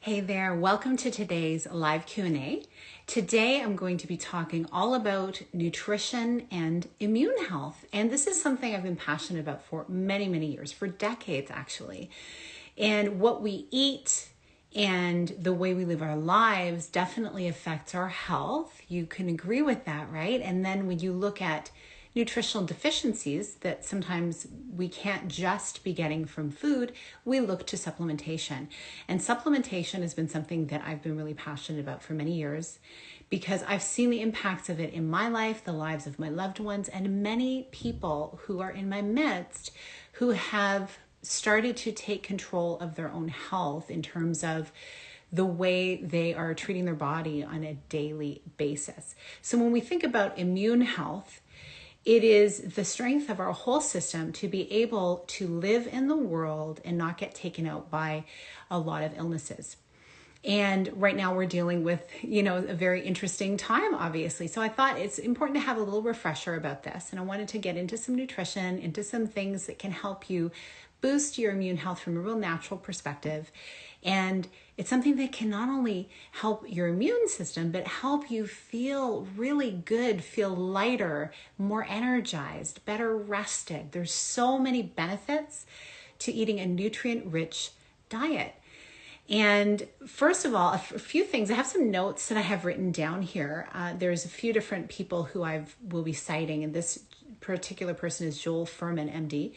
Hey there, welcome to today's live Q&A. Today I'm going to be talking all about nutrition and immune health. And this is something I've been passionate about for many, many years, for decades actually. And what we eat and the way we live our lives definitely affects our health. You can agree with that, right? And then when you look at nutritional deficiencies that sometimes we can't just be getting from food, we look to supplementation. And supplementation has been something that I've been really passionate about for many years because I've seen the impacts of it in my life, the lives of my loved ones, and many people who are in my midst who have started to take control of their own health in terms of the way they are treating their body on a daily basis. So when we think about immune health, it is the strength of our whole system to be able to live in the world and not get taken out by a lot of illnesses. And right now we're dealing with, a very interesting time, obviously. So I thought it's important to have a little refresher about this. And I wanted to get into some nutrition, into some things that can help you boost your immune health from a real natural perspective. And it's something that can not only help your immune system, but help you feel really good, feel lighter, more energized, better rested. There's so many benefits to eating a nutrient-rich diet. And first of all, a few things. I have some notes that I have written down here. There's a few different people who will be citing, and this particular person is Joel Fuhrman, MD.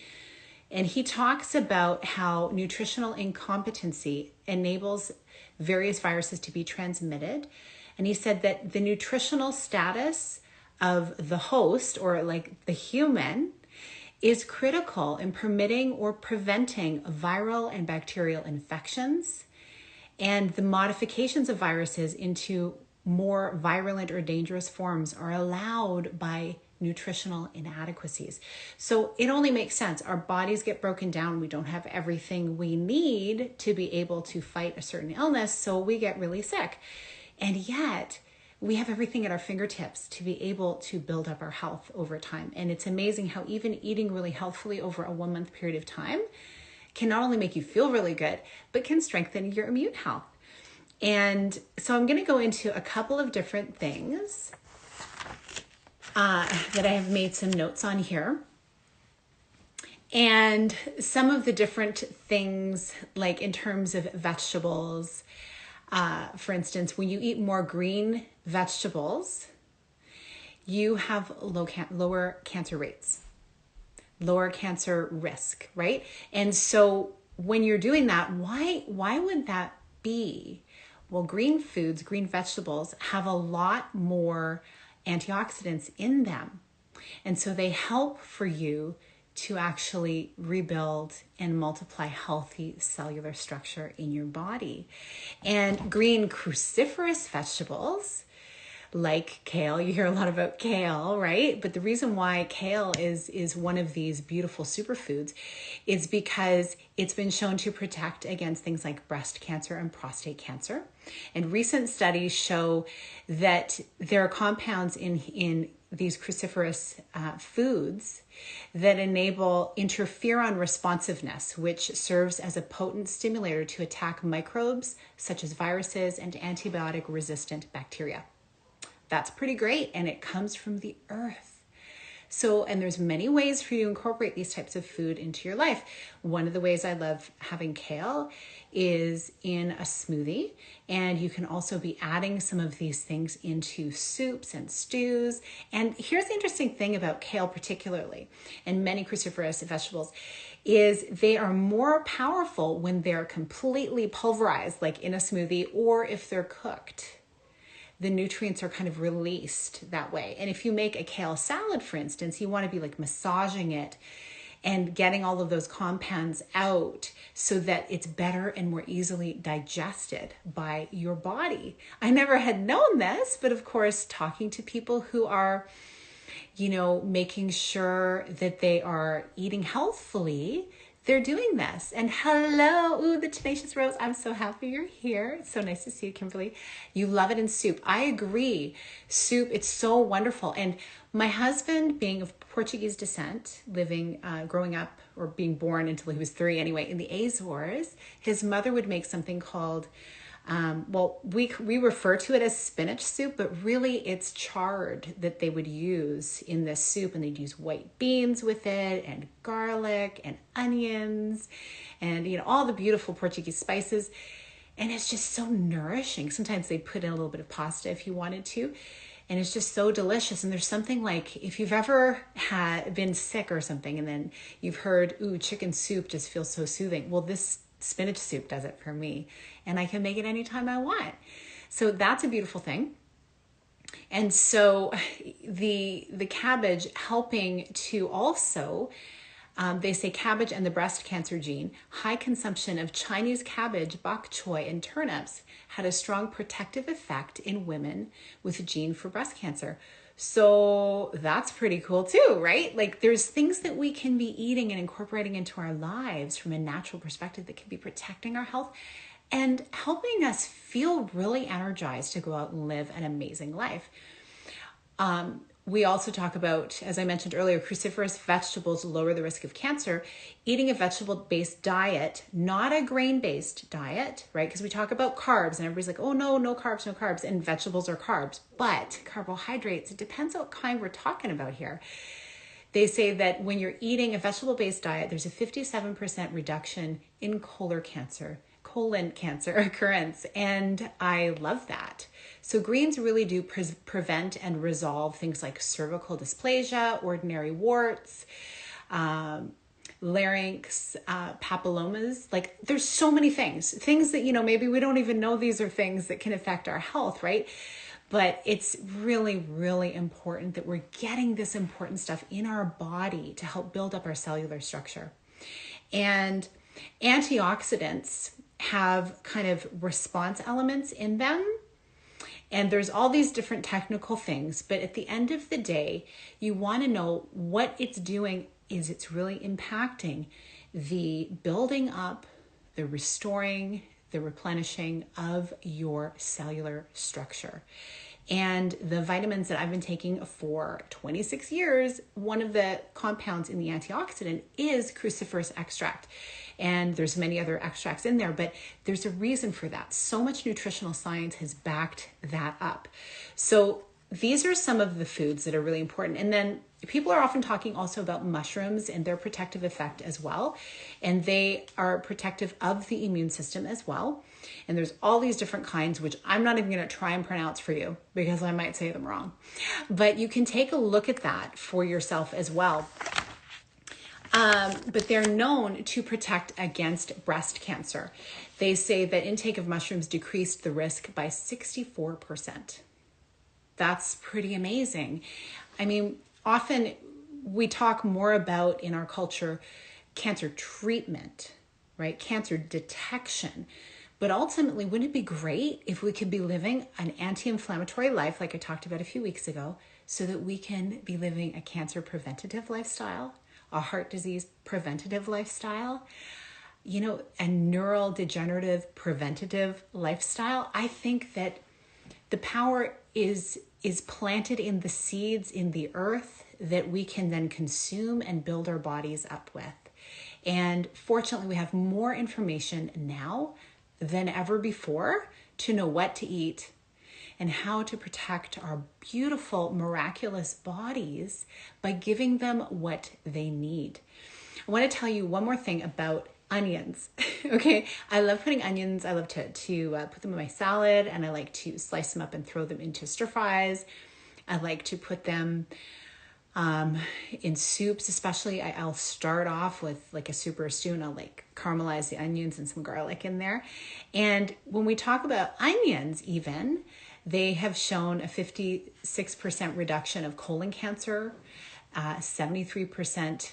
And he talks about how nutritional incompetency enables various viruses to be transmitted. And he said that the nutritional status of the host, or like the human, is critical in permitting or preventing viral and bacterial infections and the modifications of viruses into more virulent or dangerous forms are allowed by nutritional inadequacies. So it only makes sense. Our bodies get broken down. We don't have everything we need to be able to fight a certain illness, so we get really sick. And yet, we have everything at our fingertips to be able to build up our health over time. And it's amazing how even eating really healthfully over a 1 month period of time can not only make you feel really good, but can strengthen your immune health. And so I'm going to go into a couple of different things that I have made some notes on here. And some of the different things, like in terms of vegetables, for instance, when you eat more green vegetables, you have lower cancer rates, lower cancer risk, right? And so when you're doing that, why would that be? Well, green foods, green vegetables have a lot more antioxidants in them. And so they help for you to actually rebuild and multiply healthy cellular structure in your body. And green cruciferous vegetables, like kale, you hear a lot about kale, right? But the reason why kale is one of these beautiful superfoods is because it's been shown to protect against things like breast cancer and prostate cancer. And recent studies show that there are compounds in these cruciferous foods that enable interferon responsiveness, which serves as a potent stimulator to attack microbes such as viruses and antibiotic-resistant bacteria. That's pretty great, and it comes from the earth. So, and there's many ways for you to incorporate these types of food into your life. One of the ways I love having kale is in a smoothie, and you can also be adding some of these things into soups and stews. And here's the interesting thing about kale particularly, and many cruciferous vegetables, is they are more powerful when they're completely pulverized, like in a smoothie, or if they're cooked. The nutrients are kind of released that way. And if you make a kale salad, for instance, you want to be like massaging it and getting all of those compounds out so that it's better and more easily digested by your body. I never had known this, but of course, talking to people who are, making sure that they are eating healthfully, they're doing this. And hello, the Tenacious Rose. I'm so happy you're here. It's so nice to see you, Kimberly. You love it in soup. I agree. Soup, it's so wonderful. And my husband, being of Portuguese descent, growing up, or being born until he was 3 anyway, in the Azores, his mother would make something called Well, we refer to it as spinach soup, but really it's chard that they would use in this soup, and they'd use white beans with it and garlic and onions and, you know, all the beautiful Portuguese spices. And it's just so nourishing. Sometimes they put in a little bit of pasta if you wanted to. And it's just so delicious. And there's something like, if you've ever been sick or something, and then you've heard, ooh, chicken soup just feels so soothing. Well, this spinach soup does it for me. And I can make it anytime I want. So that's a beautiful thing. And so the cabbage helping to also, they say cabbage and the breast cancer gene, high consumption of Chinese cabbage, bok choy, and turnips had a strong protective effect in women with a gene for breast cancer. So that's pretty cool too, right? Like there's things that we can be eating and incorporating into our lives from a natural perspective that can be protecting our health and helping us feel really energized to go out and live an amazing life. We also talk about, as I mentioned earlier, cruciferous vegetables lower the risk of cancer. Eating a vegetable-based diet, not a grain-based diet, right? Because we talk about carbs and everybody's like, oh no, no carbs, no carbs. And vegetables are carbs. But carbohydrates, it depends on what kind we're talking about here. They say that when you're eating a vegetable-based diet, there's a 57% reduction in colon cancer occurrence. And I love that. So greens really do prevent and resolve things like cervical dysplasia, ordinary warts, larynx, papillomas. Like there's so many things that, you know, maybe we don't even know these are things that can affect our health, right? But it's really, really important that we're getting this important stuff in our body to help build up our cellular structure. And antioxidants have kind of response elements in them. And there's all these different technical things, but at the end of the day, you want to know what it's doing is it's really impacting the building up, the restoring, the replenishing of your cellular structure. And the vitamins that I've been taking for 26 years, one of the compounds in the antioxidant is cruciferous extract. And there's many other extracts in there, but there's a reason for that. So much nutritional science has backed that up. So these are some of the foods that are really important. And then people are often talking also about mushrooms and their protective effect as well. And they are protective of the immune system as well. And there's all these different kinds, which I'm not even going to try and pronounce for you because I might say them wrong. But you can take a look at that for yourself as well. But they're known to protect against breast cancer. They say that intake of mushrooms decreased the risk by 64%. That's pretty amazing. I mean, often we talk more about in our culture cancer treatment, right? Cancer detection. But ultimately, wouldn't it be great if we could be living an anti-inflammatory life like I talked about a few weeks ago, so that we can be living a cancer preventative lifestyle, a heart disease preventative lifestyle, you know, a neurodegenerative preventative lifestyle? I think that the power is planted in the seeds in the earth that we can then consume and build our bodies up with. And fortunately, we have more information now than ever before to know what to eat and how to protect our beautiful, miraculous bodies by giving them what they need. I want to tell you one more thing about onions. Okay, I love putting onions. I love to put them in my salad, and I like to slice them up and throw them into stir fries. I like to put them in soups, especially. I'll start off with like a soup or a stew, and I'll like caramelize the onions and some garlic in there. And when we talk about onions, even, they have shown a 56% reduction of colon cancer, 73%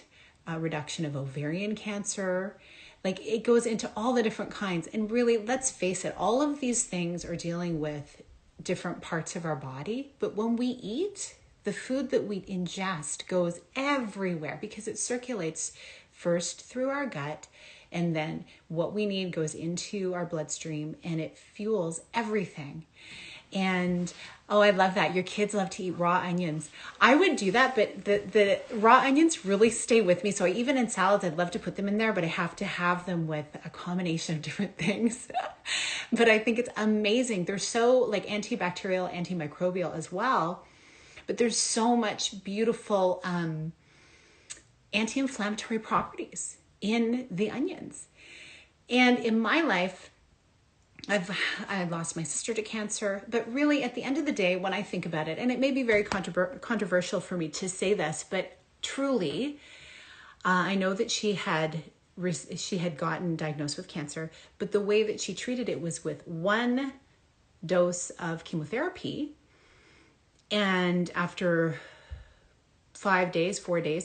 reduction of ovarian cancer. Like it goes into all the different kinds. And really, let's face it, all of these things are dealing with different parts of our body. But when we eat, the food that we ingest goes everywhere because it circulates first through our gut, and then what we need goes into our bloodstream, and it fuels everything. And oh, I love that. Your kids love to eat raw onions. I would do that, but the raw onions really stay with me. So even in salads, I'd love to put them in there, but I have to have them with a combination of different things. But I think it's amazing. They're so like antibacterial, antimicrobial as well. But there's so much beautiful anti-inflammatory properties in the onions. And in my life, I lost my sister to cancer, but really at the end of the day, when I think about it, and it may be very controversial for me to say this, but truly, I know that she had gotten diagnosed with cancer, but the way that she treated it was with one dose of chemotherapy. And after 4 days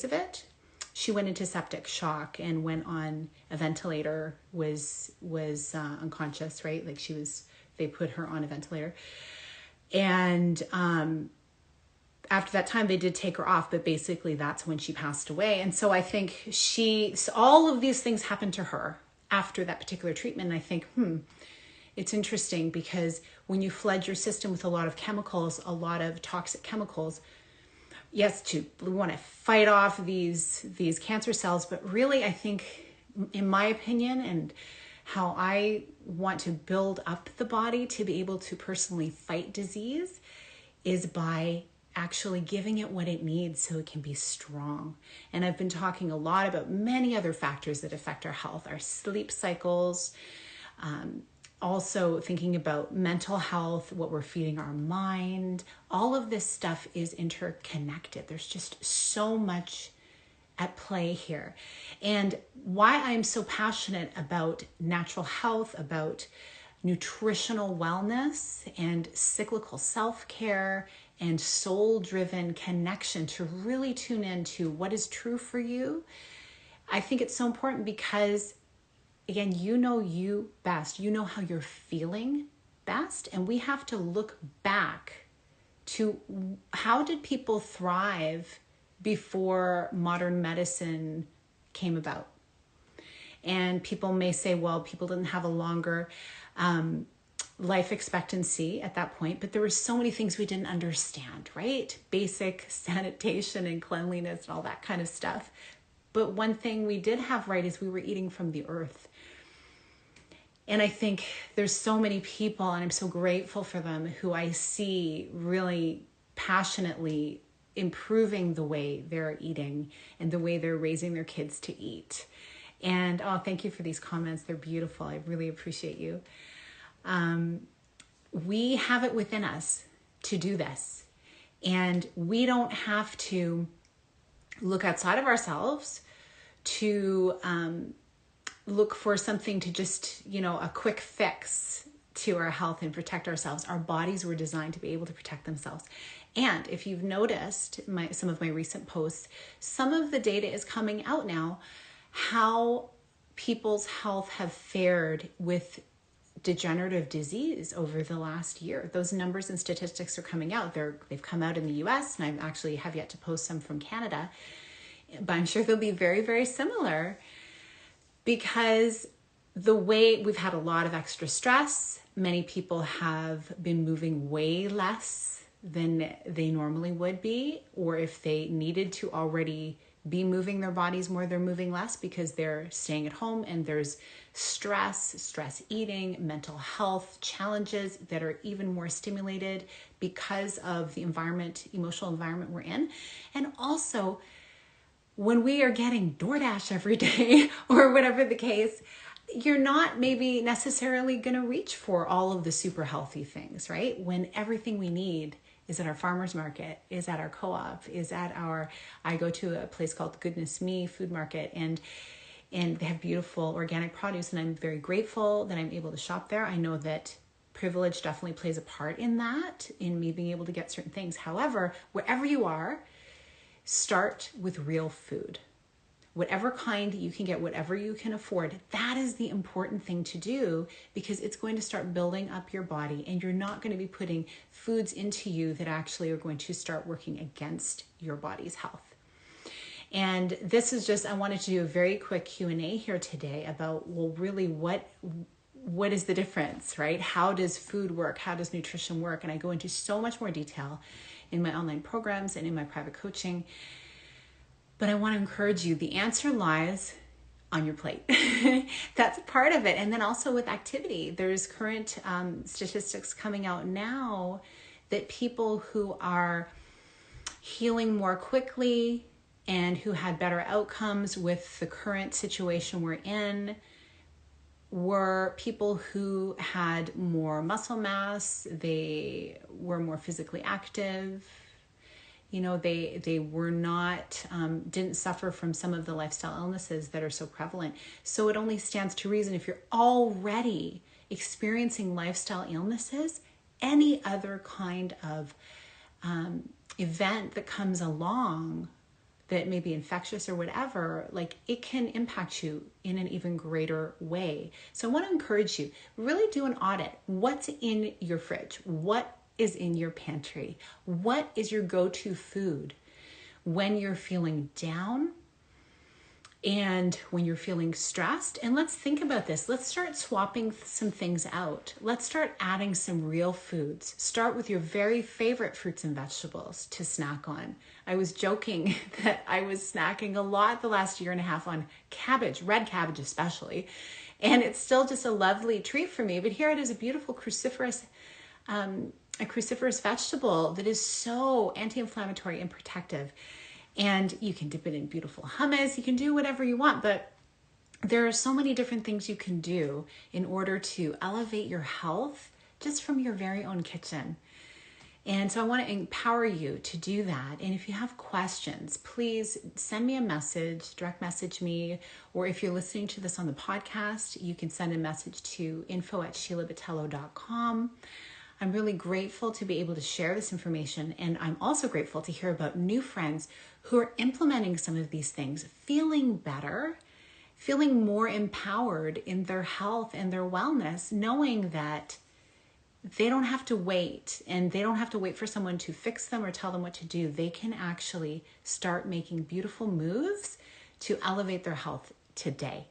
of it, she went into septic shock and went on a ventilator, was unconscious, right? Like they put her on a ventilator. And after that time, they did take her off, but basically that's when she passed away. And so I think all of these things happened to her after that particular treatment. And I think, it's interesting because when you flood your system with a lot of chemicals, a lot of toxic chemicals, yes, we want to fight off these cancer cells, but really I think, in my opinion, and how I want to build up the body to be able to personally fight disease is by actually giving it what it needs so it can be strong. And I've been talking a lot about many other factors that affect our health, our sleep cycles, also thinking about mental health, what we're feeding our mind. All of this stuff is interconnected. There's just so much at play here. And why I'm so passionate about natural health, about nutritional wellness and cyclical self-care and soul-driven connection to really tune into what is true for you. I think it's so important because, again, you know you best. You know how you're feeling best. And we have to look back to how did people thrive before modern medicine came about. And people may say, well, people didn't have a longer life expectancy at that point, but there were so many things we didn't understand, right? Basic sanitation and cleanliness and all that kind of stuff. But one thing we did have right is we were eating from the earth. And I think there's so many people, and I'm so grateful for them, who I see really passionately improving the way they're eating and the way they're raising their kids to eat. And thank you for these comments. They're beautiful. I really appreciate you. We have it within us to do this. And we don't have to look outside of ourselves to look for something to just, a quick fix to our health and protect ourselves. Our bodies were designed to be able to protect themselves. And if you've noticed some of my recent posts, some of the data is coming out now, how people's health have fared with degenerative disease over the last year. Those numbers and statistics are coming out. They've come out in the US, and I actually have yet to post some from Canada, but I'm sure they'll be very, very similar, because the way we've had a lot of extra stress, many people have been moving way less than they normally would be, or if they needed to already be moving their bodies more, they're moving less because they're staying at home, and there's stress eating, mental health challenges that are even more stimulated because of the emotional environment we're in. And also, when we are getting DoorDash every day or whatever the case, you're not maybe necessarily going to reach for all of the super healthy things, right? When everything we need is at our farmer's market, is at our co-op, I go to a place called Goodness Me Food Market, and they have beautiful organic produce, and I'm very grateful that I'm able to shop there. I know that privilege definitely plays a part in that, in me being able to get certain things. However, wherever you are, start with real food. Whatever kind you can get, whatever you can afford, that is the important thing to do, because it's going to start building up your body, and you're not going to be putting foods into you that actually are going to start working against your body's health. And this is just, I wanted to do a very quick Q&A here today about, well, really, what what is the difference, right? How does food work? How does nutrition work? And I go into so much more detail in my online programs and in my private coaching. But I want to encourage you, the answer lies on your plate. That's part of it. And then also with activity, there's current statistics coming out now that people who are healing more quickly and who had better outcomes with the current situation we're in were people who had more muscle mass, they were more physically active, they were not, didn't suffer from some of the lifestyle illnesses that are so prevalent. So it only stands to reason, if you're already experiencing lifestyle illnesses, any other kind of event that comes along that may be infectious or whatever, like it can impact you in an even greater way. So I want to encourage you, really do an audit. What's in your fridge? What is in your pantry? What is your go-to food when you're feeling down and when you're feeling stressed? And let's think about this. Let's start swapping some things out. Let's start adding some real foods. Start with your very favorite fruits and vegetables to snack on. I was joking that I was snacking a lot the last year and a half on cabbage, red cabbage especially. And it's still just a lovely treat for me. But here it is, a beautiful cruciferous vegetable that is so anti-inflammatory and protective. And you can dip it in beautiful hummus. You can do whatever you want, but there are so many different things you can do in order to elevate your health just from your very own kitchen. And so I want to empower you to do that. And if you have questions, please send me a message, direct message me, or if you're listening to this on the podcast, you can send a message to info@sheilabatello.com. I'm really grateful to be able to share this information, and I'm also grateful to hear about new friends who are implementing some of these things, feeling better, feeling more empowered in their health and their wellness, knowing that they don't have to wait, and they don't have to wait for someone to fix them or tell them what to do. They can actually start making beautiful moves to elevate their health today.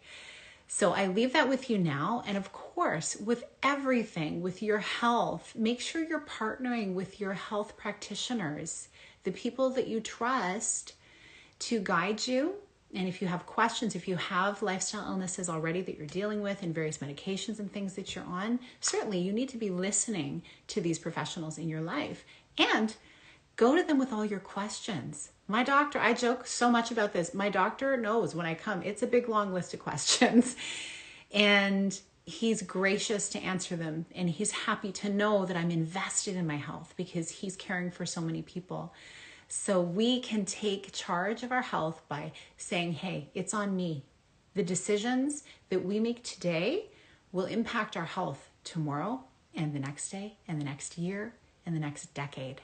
So I leave that with you now. And of course, with everything, with your health, make sure you're partnering with your health practitioners, the people that you trust to guide you. And if you have questions, if you have lifestyle illnesses already that you're dealing with and various medications and things that you're on, certainly you need to be listening to these professionals in your life and go to them with all your questions. My doctor, I joke so much about this. My doctor knows when I come, it's a big long list of questions, and he's gracious to answer them. And he's happy to know that I'm invested in my health because he's caring for so many people. So we can take charge of our health by saying, hey, it's on me. The decisions that we make today will impact our health tomorrow and the next day and the next year and the next decade.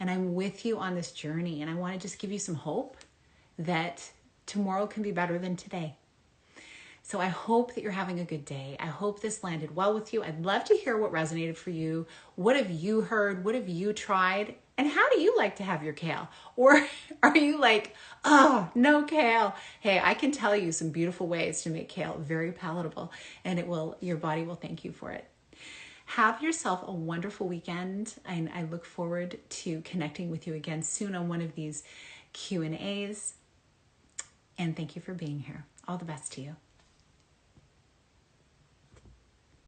And I'm with you on this journey, and I want to just give you some hope that tomorrow can be better than today. So I hope that you're having a good day. I hope this landed well with you. I'd love to hear what resonated for you. What have you heard? What have you tried? And how do you like to have your kale? Or are you like, oh, no kale? Hey, I can tell you some beautiful ways to make kale very palatable, and your body will thank you for it. Have yourself a wonderful weekend, and I look forward to connecting with you again soon on one of these Q&As. And thank you for being here. All the best to you.